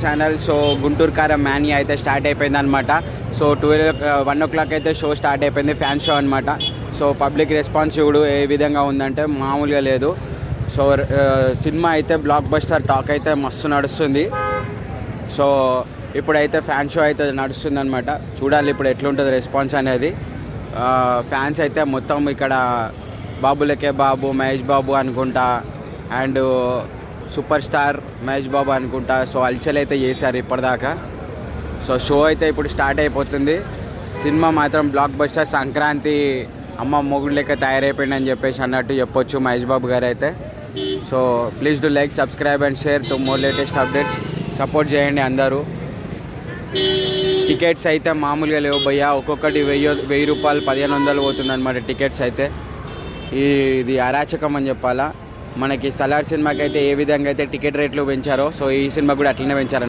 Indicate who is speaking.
Speaker 1: Channel. So Guntur కారం mania అయితే start అయిపోయింది అనమాట. సో 1 o'clock అయితే షో స్టార్ట్ అయిపోయింది, ఫ్యాన్ షో అనమాట. సో పబ్లిక్ రెస్పాన్స్ చూడు ఏ విధంగా ఉందంటే మామూలుగా లేదు. సో సినిమా అయితే బ్లాక్ బస్టర్ టాక్ అయితే మస్తు నడుస్తుంది. సో ఇప్పుడైతే ఫ్యాన్ షో అయితే నడుస్తుంది అనమాట. చూడాలి ఇప్పుడు ఎట్లుంటుంది రెస్పాన్స్ అనేది. ఫ్యాన్స్ అయితే మొత్తం ఇక్కడ బాబులకే బాబు, మహేష్ బాబు అనుకుంటా, and super star Mahesh Babu అనుకుంటా. సో అల్చల్ అయితే చేశారు ఇప్పటిదాకా. సో షో అయితే ఇప్పుడు స్టార్ట్ అయిపోతుంది. సినిమా మాత్రం బ్లాక్ బస్టర్, సంక్రాంతి అమ్మ మొగుడు లెక్క తయారైపోయిందని చెప్పేసి అన్నట్టు చెప్పొచ్చు మహేష్ బాబు గారు అయితే. So please do like, subscribe and share to more latest updates. Support చేయండి అందరూ. టికెట్స్ అయితే మామూలుగా లేవు భయ్యా, ఒక్కొక్కటి 1000 రూపాయలు 1500 పోతుంది అనమాట టికెట్స్ అయితే. ఇది అరాచకం అని చెప్పాలా. మనకి సలార్ సినిమాకి అయితే ఏ విధంగా అయితే టికెట్ రేట్లు పెంచారో, సో ఈ సినిమా కూడా అట్లనే పెంచారు.